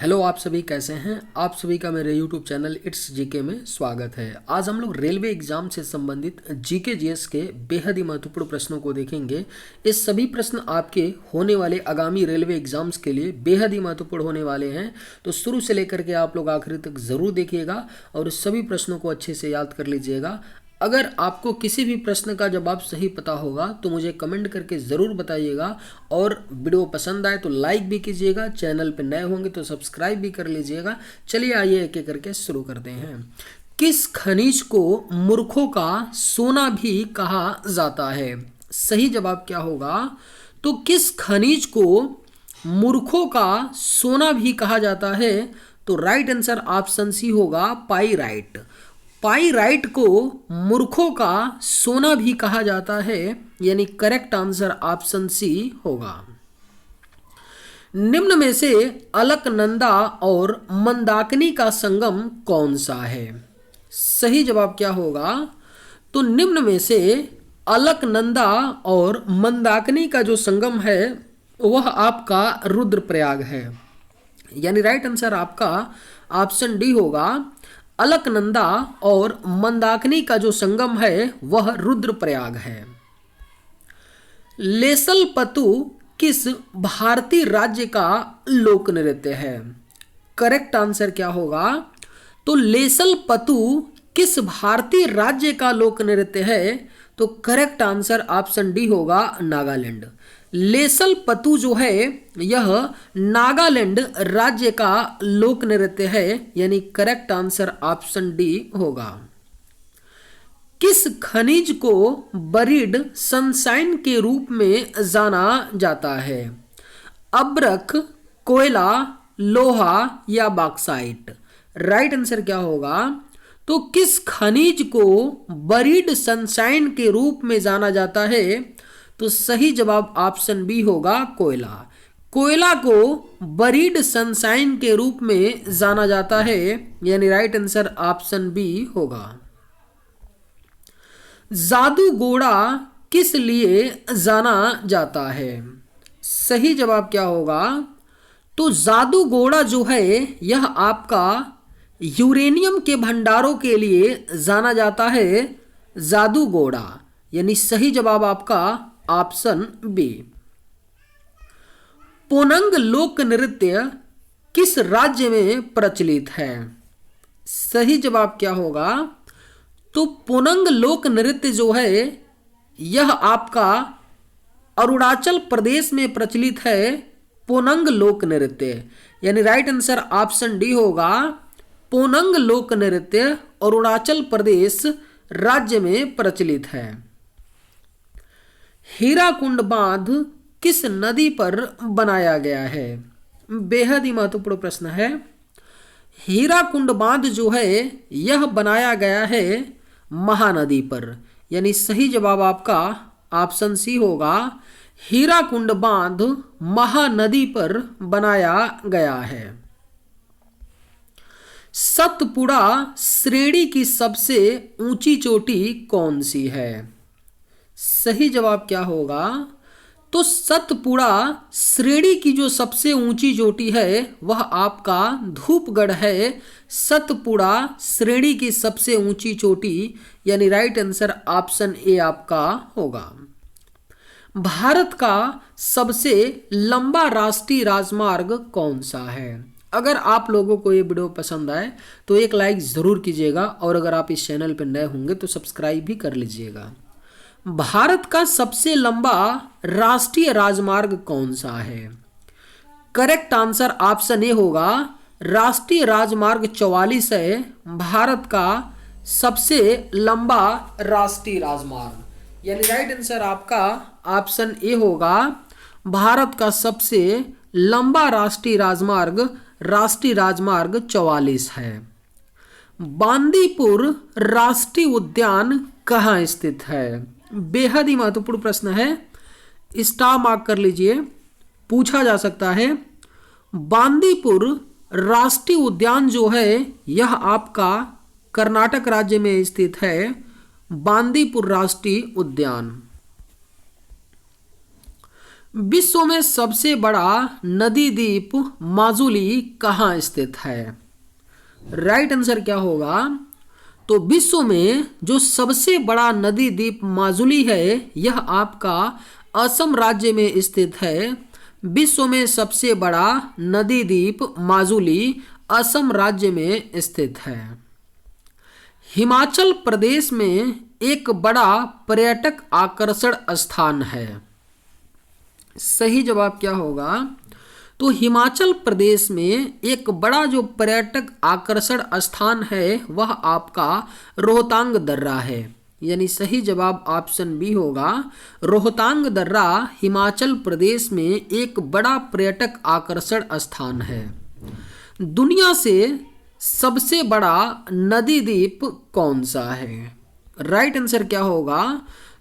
Hello, आप सभी कैसे हैं। आप सभी का मेरे यूट्यूब चैनल इट्स जीके में स्वागत है। आज हम लोग रेलवे एग्जाम से संबंधित जीके जीएस के बेहद ही महत्वपूर्ण प्रश्नों को देखेंगे। ये सभी प्रश्न आपके होने वाले आगामी रेलवे एग्जाम्स के लिए बेहद ही महत्वपूर्ण होने वाले हैं, तो शुरू से लेकर के आप लोग आखिर तक ज़रूर देखिएगा और सभी प्रश्नों को अच्छे से याद कर लीजिएगा। अगर आपको किसी भी प्रश्न का जवाब सही पता होगा तो मुझे कमेंट करके ज़रूर बताइएगा, और वीडियो पसंद आए तो लाइक भी कीजिएगा, चैनल पर नए होंगे तो सब्सक्राइब भी कर लीजिएगा। चलिए आइए एक एक करके शुरू करते हैं। किस खनिज को मूर्खों का सोना भी कहा जाता है? सही जवाब क्या होगा? तो किस खनिज को मूर्खों का सोना भी कहा जाता है? तो राइट आंसर ऑप्शन सी होगा, पाइराइट। पाइराइट को मूर्खों का सोना भी कहा जाता है, यानी करेक्ट आंसर ऑप्शन सी होगा। निम्न में से अलकनंदा और मंदाकिनी का संगम कौन सा है? सही जवाब क्या होगा? तो निम्न में से अलकनंदा और मंदाकिनी का जो संगम है वह आपका रुद्रप्रयाग है, यानी राइट आंसर आपका ऑप्शन डी होगा। अलकनंदा और मंदाकिनी का जो संगम है वह रुद्रप्रयाग है। लेसलपतु किस भारतीय राज्य का लोक नृत्य है? करेक्ट आंसर क्या होगा? तो लेसलपतु किस भारतीय राज्य का लोक नृत्य है? तो करेक्ट आंसर ऑप्शन डी होगा, नागालैंड। लेसलपतु जो है यह नागालैंड राज्य का लोक नृत्य है, यानी करेक्ट आंसर ऑप्शन डी होगा। किस खनिज को बरीड सनशाइन के रूप में जाना जाता है? अब्रक, कोयला, लोहा या बॉक्साइट? राइट आंसर क्या होगा? तो किस खनिज को बरीड सनशाइन के रूप में जाना जाता है? तो सही जवाब ऑप्शन बी होगा, कोयला। कोयला को बरीड सनशाइन के रूप में जाना जाता है, यानी राइट आंसर ऑप्शन बी होगा। जादू घोड़ा किस लिए जाना जाता है? सही जवाब क्या होगा? तो जादू घोड़ा जो है यह आपका यूरेनियम के भंडारों के लिए जाना जाता है, जादू घोड़ा, यानी सही जवाब आपका ऑप्शन बी। पोनंग लोक नृत्य किस राज्य में प्रचलित है? सही जवाब क्या होगा? तो पोनंग लोक नृत्य जो है यह आपका अरुणाचल प्रदेश में प्रचलित है, पोनंग लोक नृत्य, यानी राइट आंसर ऑप्शन डी होगा। पोनंग लोक नृत्य अरुणाचल प्रदेश राज्य में प्रचलित है। हीराकुंड बांध किस नदी पर बनाया गया है? बेहद ही महत्वपूर्ण प्रश्न है। हीराकुंड बांध जो है यह बनाया गया है महानदी पर, यानी सही जवाब आपका ऑप्शन सी होगा। हीराकुंड बांध महानदी पर बनाया गया है। सतपुड़ा श्रेणी की सबसे ऊंची चोटी कौन सी है? सही जवाब क्या होगा? तो सतपुड़ा श्रेणी की जो सबसे ऊंची चोटी है वह आपका धूपगढ़ है। सतपुड़ा श्रेणी की सबसे ऊंची चोटी, यानी राइट आंसर ऑप्शन ए आपका होगा। भारत का सबसे लंबा राष्ट्रीय राजमार्ग कौन सा है? अगर आप लोगों को ये वीडियो पसंद आए तो एक लाइक ज़रूर कीजिएगा, और अगर आप इस चैनल पर नए होंगे तो सब्सक्राइब भी कर लीजिएगा। भारत का सबसे लंबा राष्ट्रीय राजमार्ग कौन सा है? करेक्ट आंसर ऑप्शन ए होगा, राष्ट्रीय राजमार्ग 44 है भारत का सबसे लंबा राष्ट्रीय राजमार्ग, यानी राइट आंसर आपका ऑप्शन ए होगा। भारत का सबसे लंबा राष्ट्रीय राजमार्ग 44 है। बांदीपुर राष्ट्रीय उद्यान कहाँ स्थित है? बेहद ही महत्वपूर्ण प्रश्न है, स्टार मार्क कर लीजिए, पूछा जा सकता है। बांदीपुर राष्ट्रीय उद्यान जो है यह आपका कर्नाटक राज्य में स्थित है, बांदीपुर राष्ट्रीय उद्यान। विश्व में सबसे बड़ा नदी द्वीप माजुली कहाँ स्थित है? राइट आंसर क्या होगा? तो विश्व में जो सबसे बड़ा नदी द्वीप माजुली है यह आपका असम राज्य में स्थित है। विश्व में सबसे बड़ा नदी द्वीप माजुली असम राज्य में स्थित है। हिमाचल प्रदेश में एक बड़ा पर्यटक आकर्षण स्थान है। सही जवाब क्या होगा? तो हिमाचल प्रदेश में एक बड़ा जो पर्यटक आकर्षण स्थान है वह आपका रोहतांग दर्रा है। यानी सही जवाब ऑप्शन बी होगा। रोहतांग दर्रा हिमाचल प्रदेश में एक बड़ा पर्यटक आकर्षण स्थान है। दुनिया से सबसे बड़ा नदी द्वीप कौन सा है? राइट आंसर क्या होगा?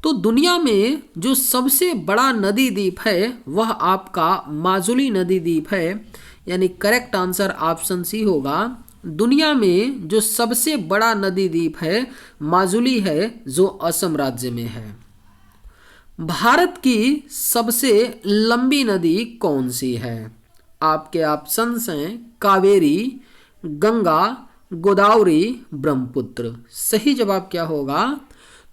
तो दुनिया में जो सबसे बड़ा नदी द्वीप है वह आपका माजुली नदी द्वीप है। यानी करेक्ट आंसर ऑप्शन सी होगा। दुनिया में जो सबसे बड़ा नदी द्वीप है माजुली है जो असम राज्य में है। भारत की सबसे लंबी नदी कौन सी है? आपके ऑप्शंस हैं कावेरी, गंगा, गोदावरी, ब्रह्मपुत्र। सही जवाब क्या होगा?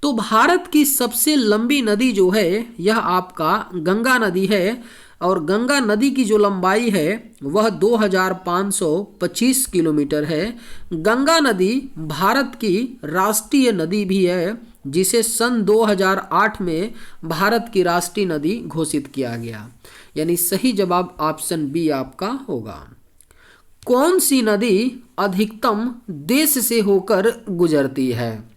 तो भारत की सबसे लंबी नदी जो है यह आपका गंगा नदी है और गंगा नदी की जो लंबाई है वह 2525 किलोमीटर है। गंगा नदी भारत की राष्ट्रीय नदी भी है जिसे सन 2008 में भारत की राष्ट्रीय नदी घोषित किया गया। यानी सही जवाब ऑप्शन बी आपका होगा। कौन सी नदी अधिकतम देश से होकर गुजरती है?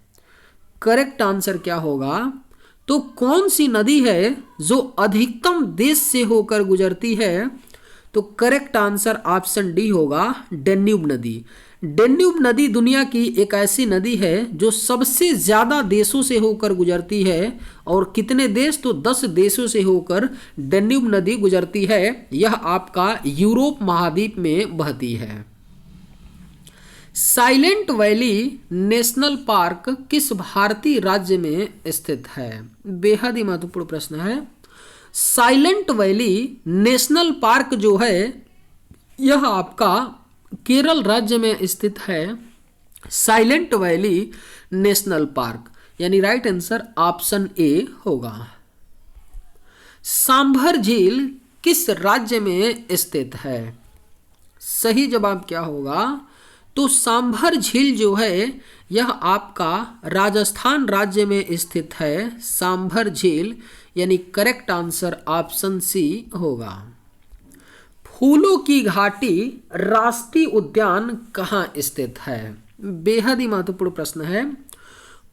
करेक्ट आंसर क्या होगा? तो कौन सी नदी है जो अधिकतम देश से होकर गुजरती है? तो करेक्ट आंसर ऑप्शन डी होगा, डेन्यूब नदी। डेन्यूब नदी दुनिया की एक ऐसी नदी है जो सबसे ज़्यादा देशों से होकर गुजरती है। और कितने देश? तो 10 देशों से होकर डेन्यूब नदी गुजरती है। यह आपका यूरोप महाद्वीप में बहती है। साइलेंट वैली नेशनल पार्क किस भारतीय राज्य में स्थित है? बेहद ही महत्वपूर्ण प्रश्न है। साइलेंट वैली नेशनल पार्क जो है यह आपका केरल राज्य में स्थित है। साइलेंट वैली नेशनल पार्क यानी राइट आंसर ऑप्शन ए होगा। सांभर झील किस राज्य में स्थित है? सही जवाब क्या होगा? तो सांभर झील जो है यह आपका राजस्थान राज्य में स्थित है। सांभर झील यानी करेक्ट आंसर ऑप्शन सी होगा। फूलों की घाटी राष्ट्रीय उद्यान कहाँ स्थित है? बेहद ही महत्वपूर्ण प्रश्न है।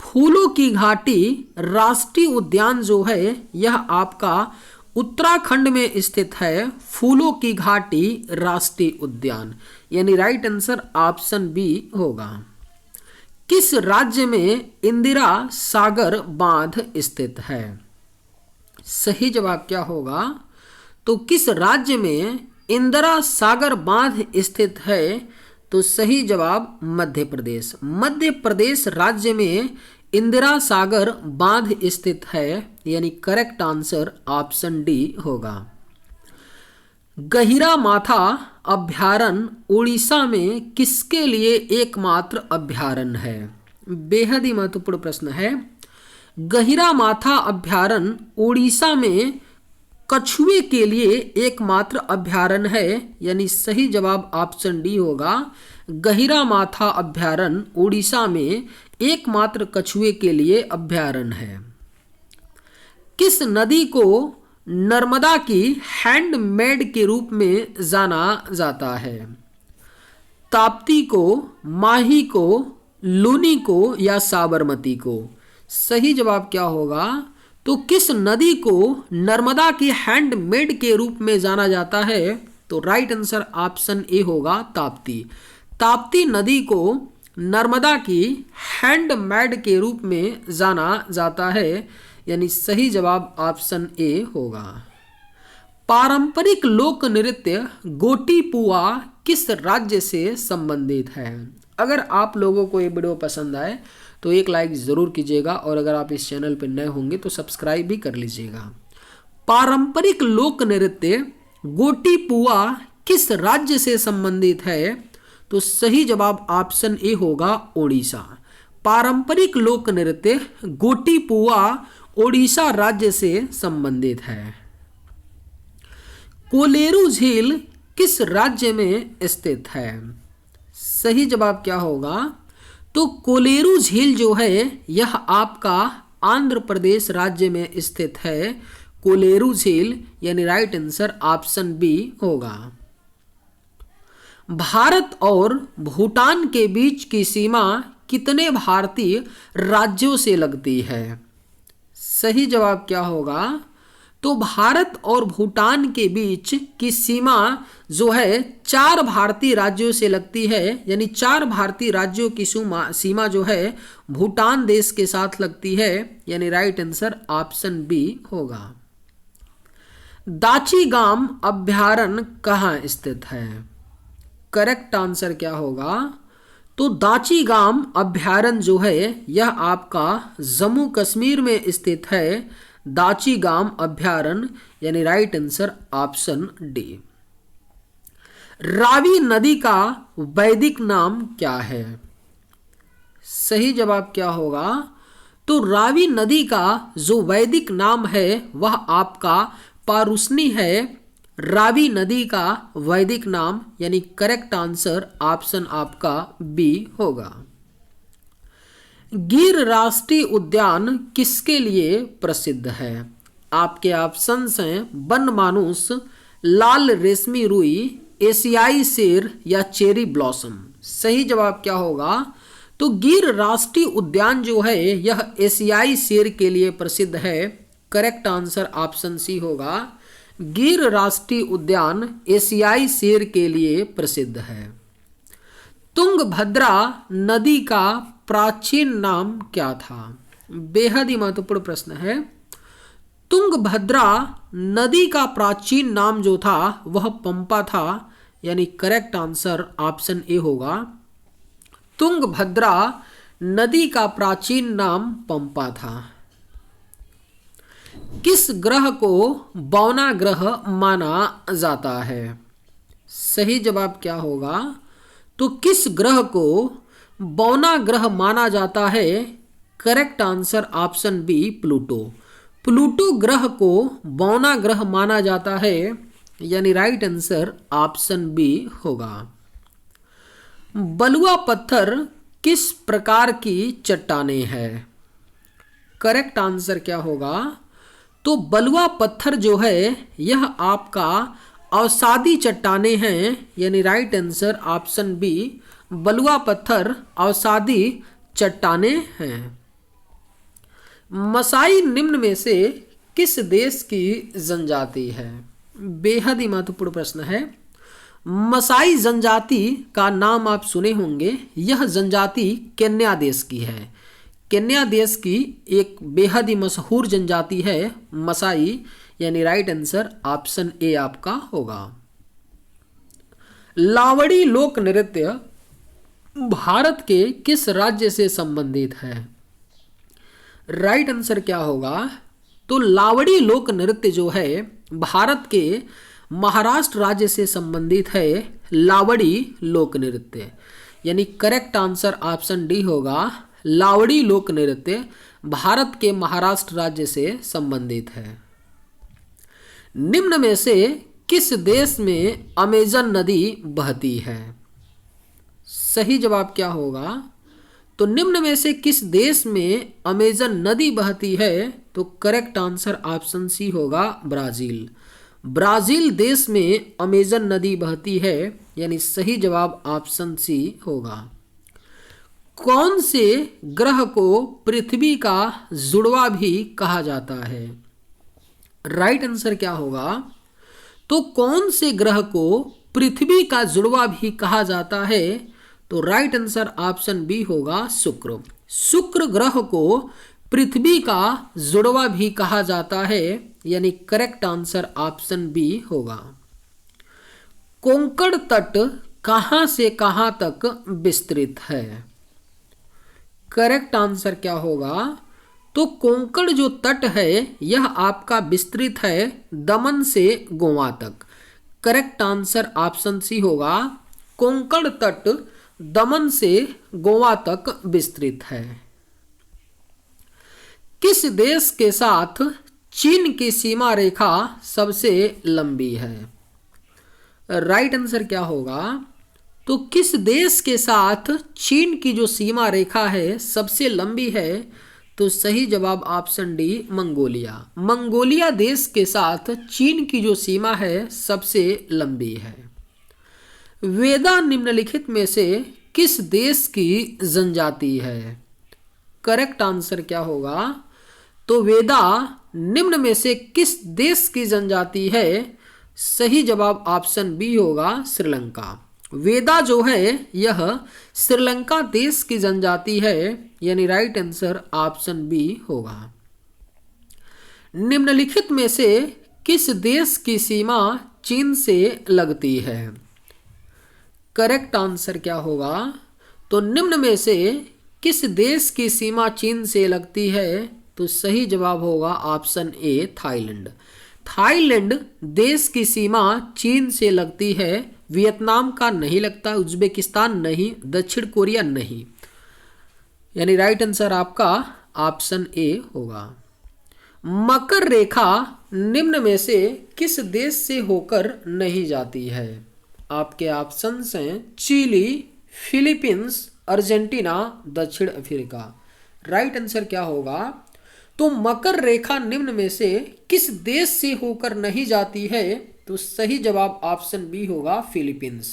फूलों की घाटी राष्ट्रीय उद्यान जो है यह आपका उत्तराखंड में स्थित है। फूलों की घाटी राष्ट्रीय उद्यान यानी राइट आंसर ऑप्शन बी होगा। किस राज्य में इंदिरा सागर बांध स्थित है? सही जवाब क्या होगा? तो किस राज्य में इंदिरा सागर बांध स्थित है? तो सही जवाब मध्य प्रदेश। मध्य प्रदेश राज्य में इंदिरा सागर बांध स्थित है। यानी करेक्ट आंसर ऑप्शन डी होगा। गहिरा माथा अभ्यारण्य उड़ीसा में किसके लिए एकमात्र अभ्यारण्य है? बेहद ही महत्वपूर्ण प्रश्न है। गहिरा माथा अभ्यारण्य उड़ीसा में कछुए के लिए एकमात्र अभ्यारण्य है। यानी सही जवाब ऑप्शन डी होगा। गहिरा माथा अभ्यारण्य उड़ीसा में एकमात्र कछुए के लिए अभ्यारण्य है। किस नदी को नर्मदा की हैंडमेड के रूप में जाना जाता है? ताप्ती को, माही को, लूनी को या साबरमती को? सही जवाब क्या होगा? तो किस नदी को नर्मदा की हैंडमेड के रूप में जाना जाता है? तो राइट आंसर ऑप्शन ए होगा, ताप्ती। ताप्ती नदी को नर्मदा की हैंडमेड के रूप में जाना जाता है। यानी सही जवाब ऑप्शन ए होगा। पारंपरिक लोक नृत्य गोटी पुआ किस राज्य से संबंधित है? अगर आप लोगों को ये वीडियो पसंद आए तो एक लाइक ज़रूर कीजिएगा और अगर आप इस चैनल पर नए होंगे तो सब्सक्राइब भी कर लीजिएगा। पारंपरिक लोक नृत्य गोटी पुआ किस राज्य से संबंधित है? तो सही जवाब ऑप्शन ए होगा ओडिशा। पारंपरिक लोक नृत्य गोटी पुआ ओडिशा राज्य से संबंधित है। कोलेरू झील किस राज्य में स्थित है? सही जवाब क्या होगा? तो कोलेरू झील जो है यह आपका आंध्र प्रदेश राज्य में स्थित है। कोलेरू झील यानी राइट आंसर ऑप्शन बी होगा। भारत और भूटान के बीच की सीमा कितने भारतीय राज्यों से लगती है? सही जवाब क्या होगा? तो भारत और भूटान के बीच की सीमा जो है 4 भारतीय राज्यों से लगती है, यानी 4 भारतीय राज्यों की सीमा जो है भूटान देश के साथ लगती है, यानी राइट आंसर ऑप्शन बी होगा। दाचीगाम अभयारण्य कहाँ स्थित है? करेक्ट आंसर क्या होगा? तो दाचीगाम अभयारण्य जो है यह आपका जम्मू कश्मीर में स्थित है। दाचीगाम अभयारण्य यानी right answer option D. Ravi नदी का वैदिक नाम क्या है? सही जवाब क्या होगा? तो रावी नदी का जो वैदिक नाम है वह आपका पारुसनी है। रावी नदी का वैदिक नाम यानी करेक्ट आंसर ऑप्शन आपका बी होगा। गिर राष्ट्रीय उद्यान किसके लिए प्रसिद्ध है? आपके ऑप्शंस हैं वन मानुस, लाल रेशमी रुई, एशियाई शेर या चेरी ब्लॉसम। सही जवाब क्या होगा? तो गिर राष्ट्रीय उद्यान जो है यह एशियाई शेर के लिए प्रसिद्ध है। करेक्ट आंसर ऑप्शन सी होगा। गिर राष्ट्रीय उद्यान एशियाई शेर के लिए प्रसिद्ध है। तुंगभद्रा नदी का प्राचीन नाम क्या था? बेहद ही महत्वपूर्ण प्रश्न है। तुंगभद्रा नदी का प्राचीन नाम जो था वह पंपा था, यानी करेक्ट आंसर ऑप्शन ए होगा। तुंगभद्रा नदी का प्राचीन नाम पंपा था। किस ग्रह को बौना ग्रह माना जाता है? सही जवाब क्या होगा? तो किस ग्रह को बौना ग्रह माना जाता है? Correct answer option B Pluto. Pluto ग्रह को बौना ग्रह माना जाता है, यानी राइट आंसर ऑप्शन बी होगा। बलुआ पत्थर किस प्रकार की चट्टानें हैं? करेक्ट आंसर क्या होगा? तो बलुआ पत्थर जो है यह आपका अवसादी चट्टानें हैं, यानी राइट आंसर ऑप्शन बी बलुआ पत्थर अवसादी चट्टानें हैं। मसाई निम्न में से किस देश की जनजाति है? बेहद ही महत्वपूर्ण प्रश्न है। मसाई जनजाति का नाम आप सुने होंगे। यह जनजाति केन्या देश की है। केन्या देश की एक बेहद ही मशहूर जनजाति है मसाई, यानी राइट आंसर ऑप्शन ए आपका होगा। लावड़ी लोक नृत्य भारत के किस राज्य से संबंधित है? राइट आंसर क्या होगा? तो लावड़ी लोक नृत्य जो है भारत के महाराष्ट्र राज्य से संबंधित है। लावड़ी लोक नृत्य यानी करेक्ट आंसर ऑप्शन डी होगा। लावड़ी लोक नृत्य भारत के महाराष्ट्र राज्य से संबंधित है। निम्न में से किस देश में अमेजन नदी बहती है? सही जवाब क्या होगा? तो निम्न में से किस देश में अमेजन नदी बहती है? तो करेक्ट आंसर ऑप्शन सी होगा ब्राजील। ब्राजील देश में अमेजन नदी बहती है, यानी सही जवाब ऑप्शन सी होगा। कौन से ग्रह को पृथ्वी का जुड़वा भी कहा जाता है? राइट आंसर क्या होगा? तो कौन से ग्रह को पृथ्वी का जुड़वा भी कहा जाता है? तो राइट आंसर ऑप्शन बी होगा शुक्र। शुक्र ग्रह को पृथ्वी का जुड़वा भी कहा जाता है, यानी करेक्ट आंसर ऑप्शन बी होगा। कोंकण तट कहां से कहां तक विस्तृत है? करेक्ट आंसर क्या होगा? तो कोंकण जो तट है यह आपका विस्तृत है दमन से गोवा तक। करेक्ट आंसर ऑप्शन सी होगा, कोंकण तट दमन से गोवा तक विस्तृत है। किस देश के साथ चीन की सीमा रेखा सबसे लंबी है? राइट आंसर क्या होगा? तो किस देश के साथ चीन की जो सीमा रेखा है सबसे लंबी है? तो सही जवाब ऑप्शन डी, मंगोलिया। मंगोलिया देश के साथ चीन की जो सीमा है सबसे लंबी है। वेदा निम्नलिखित में से किस देश की जनजाति है? करेक्ट आंसर क्या होगा? तो वेदा निम्न में से किस देश की जनजाति है? सही जवाब ऑप्शन बी होगा, श्रीलंका। वेदा जो है यह श्रीलंका देश की जनजाति है, यानी राइट आंसर ऑप्शन बी होगा। निम्नलिखित में से किस देश की सीमा चीन से लगती है? करेक्ट आंसर क्या होगा? तो निम्न में से किस देश की सीमा चीन से लगती है? तो सही जवाब होगा ऑप्शन ए, थाईलैंड। थाईलैंड देश की सीमा चीन से लगती है, वियतनाम का नहीं लगता, उज्बेकिस्तान नहीं, दक्षिण कोरिया नहीं, यानी राइट आंसर आपका ऑप्शन ए होगा। मकर रेखा निम्न में से किस देश से होकर नहीं जाती है? आपके ऑप्शंस हैं चिली, फिलीपींस, अर्जेंटीना, दक्षिण अफ्रीका। राइट आंसर क्या होगा? तो मकर रेखा निम्न में से किस देश से होकर नहीं जाती है? तो सही जवाब ऑप्शन बी होगा, फिलीपींस।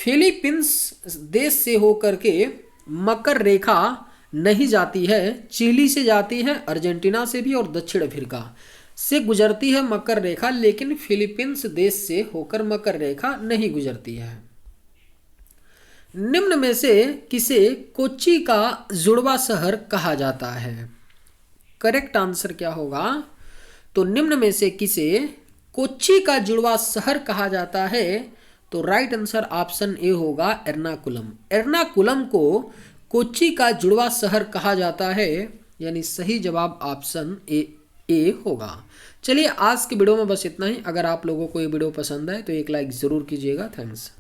फिलीपींस देश से होकर के मकर रेखा नहीं जाती है, चिली से जाती है, अर्जेंटीना से भी और दक्षिण अफ्रीका से गुजरती है मकर रेखा, लेकिन फिलीपींस देश से होकर मकर रेखा नहीं गुजरती है। निम्न में से किसे कोच्चि का जुड़वा शहर कहा जाता है? करेक्ट आंसर क्या होगा? तो निम्न में से किसे कोच्चि का जुड़वा शहर कहा जाता है? तो राइट आंसर ऑप्शन ए होगा, एर्नाकुलम। एर्नाकुलम को कोच्चि का जुड़वा शहर कहा जाता है, यानी सही जवाब ऑप्शन ए होगा। चलिए आज के वीडियो में बस इतना ही। अगर आप लोगों को ये वीडियो पसंद आए तो एक लाइक ज़रूर कीजिएगा। थैंक्स।